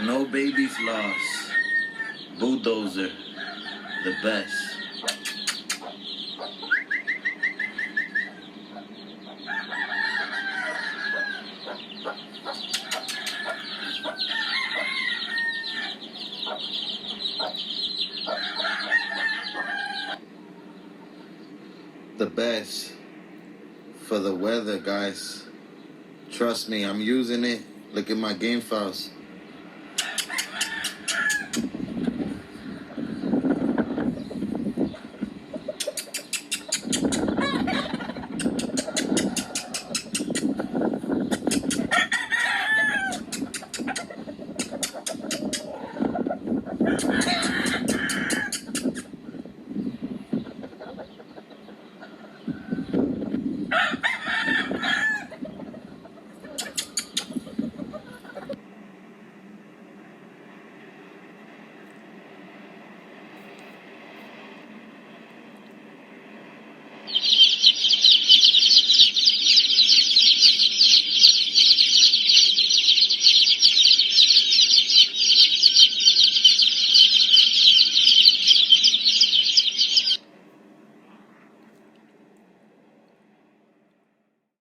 No babies lost. Bulldozer, the best. The best for the weather, guys. Trust me, I'm using it. Look at my game files.